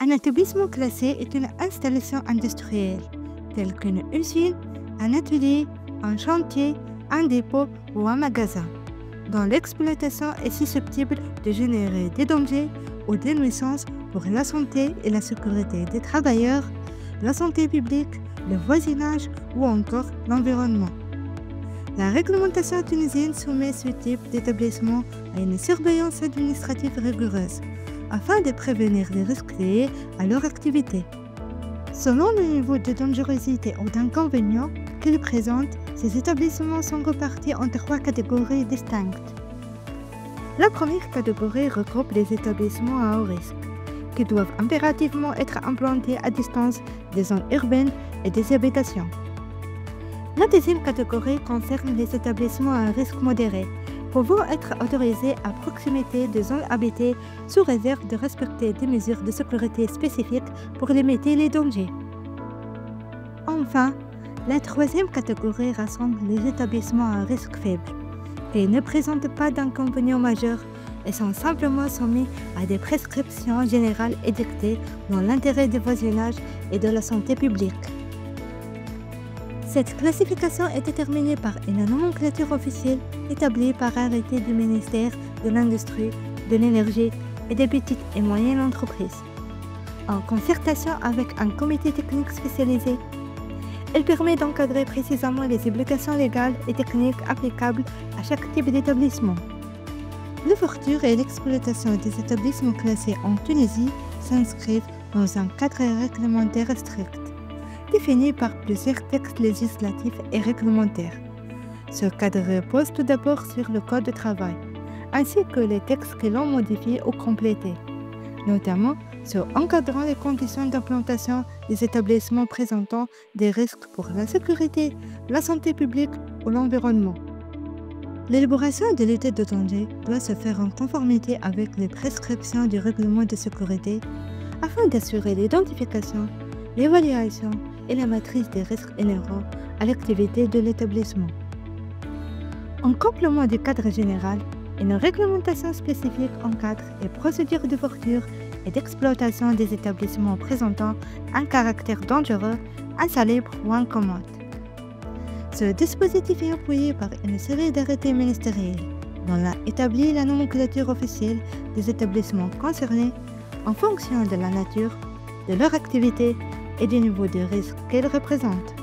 Un établissement classé est une installation industrielle, telle qu'une usine, un atelier, un chantier, un dépôt ou un magasin, dont l'exploitation est susceptible de générer des dangers ou des nuisances pour la santé et la sécurité des travailleurs, la santé publique, le voisinage ou encore l'environnement. La réglementation tunisienne soumet ce type d'établissement à une surveillance administrative rigoureuse afin de prévenir les risques liés à leur activité. Selon le niveau de dangerosité ou d'inconvénient qu'ils présentent, ces établissements sont répartis en 3 catégories distinctes. La première catégorie regroupe les établissements à haut risque, qui doivent impérativement être implantés à distance des zones urbaines et des habitations. La deuxième catégorie concerne les établissements à risque modéré, pouvant être autorisés à proximité des zones habitées sous réserve de respecter des mesures de sécurité spécifiques pour limiter les dangers. Enfin, la troisième catégorie rassemble les établissements à risque faible, qui ne présentent pas d'inconvénients majeurs et sont simplement soumis à des prescriptions générales édictées dans l'intérêt du voisinage et de la santé publique. Cette classification est déterminée par une nomenclature officielle établie par arrêté du ministère de l'Industrie, de l'Énergie et des petites et moyennes entreprises, en concertation avec un comité technique spécialisé. Elle permet d'encadrer précisément les obligations légales et techniques applicables à chaque type d'établissement. L'ouverture et l'exploitation des établissements classés en Tunisie s'inscrivent dans un cadre réglementaire strict, défini par plusieurs textes législatifs et réglementaires. Ce cadre repose tout d'abord sur le Code du travail, ainsi que les textes qui l'ont modifié ou complété, notamment sur encadrant les conditions d'implantation des établissements présentant des risques pour la sécurité, la santé publique ou l'environnement. L'élaboration de l'étude de danger doit se faire en conformité avec les prescriptions du règlement de sécurité afin d'assurer l'identification, l'évaluation et la maîtrise des risques inhérents à l'activité de l'établissement. En complément du cadre général, une réglementation spécifique encadre les procédures d'ouverture et d'exploitation des établissements présentant un caractère dangereux, insalubre ou incommode. Ce dispositif est appuyé par une série d'arrêtés ministériels dont a établi la nomenclature officielle des établissements concernés en fonction de la nature, de leur activité et du niveau de risque qu'elles représentent.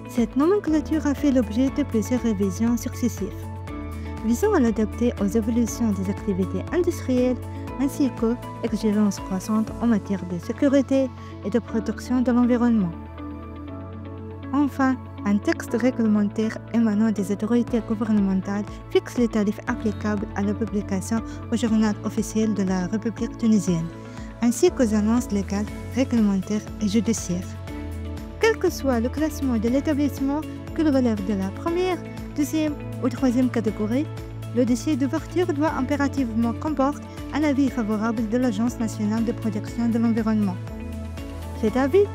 Cette nomenclature a fait l'objet de plusieurs révisions successives, visant à l'adapter aux évolutions des activités industrielles ainsi qu'aux exigences croissantes en matière de sécurité et de protection de l'environnement. Enfin, un texte réglementaire émanant des autorités gouvernementales fixe les tarifs applicables à la publication au journal officiel de la République tunisienne, ainsi qu'aux annonces légales, réglementaires et judiciaires. Quel que soit le classement de l'établissement, qu'il relève de la première, deuxième ou troisième catégorie, le dossier d'ouverture doit impérativement comporter un avis favorable de l'Agence nationale de protection de l'environnement. Cet avis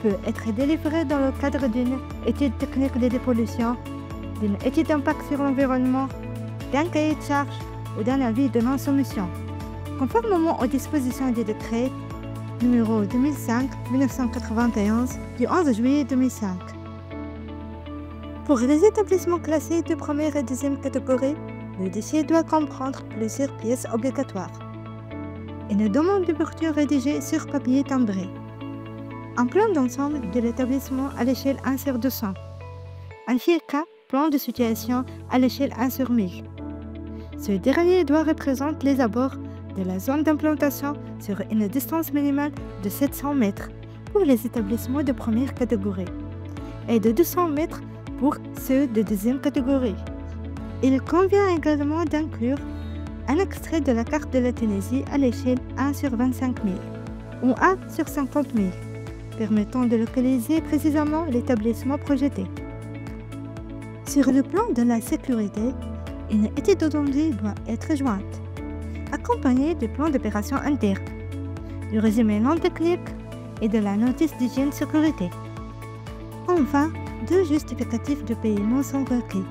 peut être délivré dans le cadre d'une étude technique de dépollution, d'une étude d'impact sur l'environnement, d'un cahier de charges ou d'un avis de non-soumission, conformément aux dispositions du décret numéro 2005-1991 du 11 juillet 2005. Pour les établissements classés de première et deuxième catégorie, le dossier doit comprendre plusieurs pièces obligatoires. Une demande d'ouverture rédigée sur papier timbré, un plan d'ensemble de l'établissement à l'échelle 1/200, un FIRCA, plan de situation à l'échelle 1/1000. Ce dernier doit représenter les abords de la zone d'implantation sur une distance minimale de 700 mètres pour les établissements de première catégorie et de 200 mètres pour ceux de deuxième catégorie. Il convient également d'inclure un extrait de la carte de la Tunisie à l'échelle 1/25 000 ou 1/50 000, permettant de localiser précisément l'établissement projeté. Sur le plan de la sécurité, une étude de danger doit être jointe, accompagnée du plan d'opération interne, du résumé non technique et de la notice d'hygiène sécurité. Enfin, 2 justificatifs de paiement sont requis.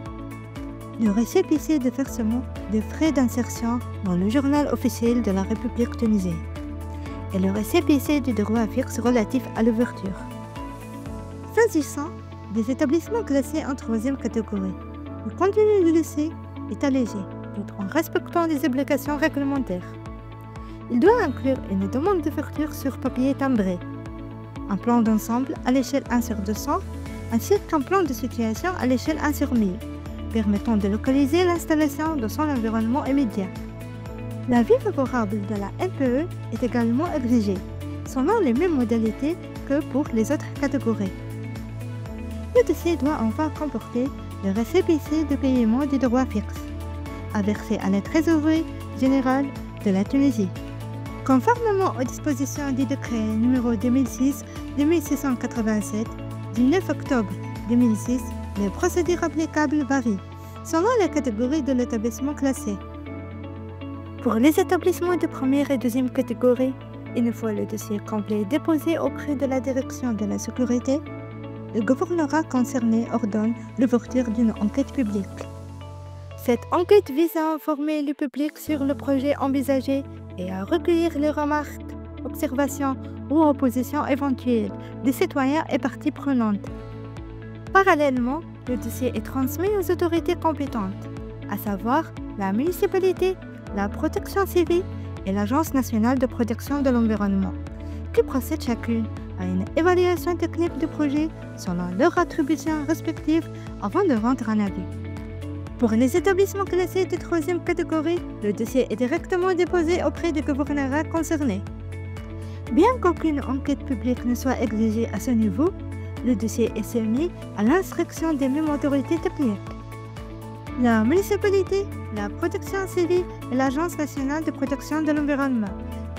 Le récépissé de versement de frais d'insertion dans le journal officiel de la République tunisienne et le récépissé du droit fixe relatif à l'ouverture. S'agissant des établissements classés en troisième catégorie, le contenu du dossier est allégé tout en respectant les obligations réglementaires. Il doit inclure une demande d'ouverture sur papier timbré, un plan d'ensemble à l'échelle 1 sur 200, ainsi qu'un plan de situation à l'échelle 1 sur 1000, permettant de localiser l'installation dans son environnement immédiat. L'avis favorable de la NPE est également exigé, selon les mêmes modalités que pour les autres catégories. Le dossier doit enfin comporter le récépissé de paiement des droits fixes, à verser à la Trésorerie générale de la Tunisie. Conformément aux dispositions du décret numéro 2006-2687 du 9 octobre 2006, les procédures applicables varient selon la catégorie de l'établissement classé. Pour les établissements de première et deuxième catégorie, une fois le dossier complet déposé auprès de la direction de la sécurité, le gouvernorat concerné ordonne l'ouverture d'une enquête publique. Cette enquête vise à informer le public sur le projet envisagé et à recueillir les remarques, observations ou oppositions éventuelles des citoyens et parties prenantes. Parallèlement, le dossier est transmis aux autorités compétentes, à savoir la municipalité, la protection civile et l'Agence nationale de protection de l'environnement, qui procèdent chacune à une évaluation technique du projet selon leurs attributions respectives avant de rendre un avis. Pour les établissements classés de troisième catégorie, le dossier est directement déposé auprès du gouvernorat concerné. Bien qu'aucune enquête publique ne soit exigée à ce niveau, le dossier est soumis à l'instruction des mêmes autorités techniques. La municipalité, la protection civile et l'Agence nationale de protection de l'environnement,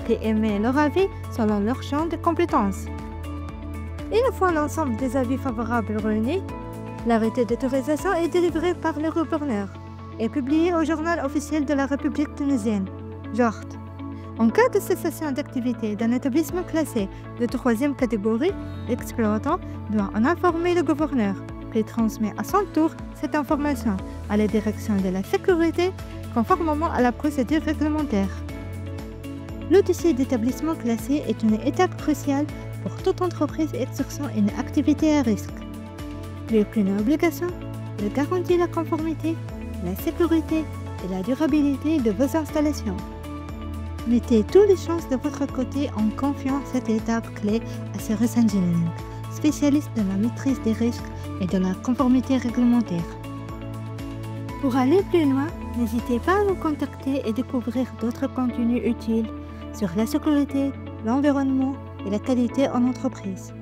qui émet leur avis selon leur champ de compétences. Une fois l'ensemble des avis favorables réunis, l'arrêté d'autorisation est délivré par le gouverneur et publié au journal officiel de la République tunisienne, JORT. En cas de cessation d'activité d'un établissement classé de troisième catégorie, l'exploitant doit en informer le gouverneur, qui transmet à son tour cette information à la direction de la sécurité conformément à la procédure réglementaire. Le dossier d'établissement classé est une étape cruciale pour toute entreprise exerçant une activité à risque. Plus qu'une obligation, il garantit la conformité, la sécurité et la durabilité de vos installations. Mettez toutes les chances de votre côté en confiant cette étape clé à Cirrus Engineering, spécialiste de la maîtrise des risques et de la conformité réglementaire. Pour aller plus loin, n'hésitez pas à nous contacter et découvrir d'autres contenus utiles sur la sécurité, l'environnement et la qualité en entreprise.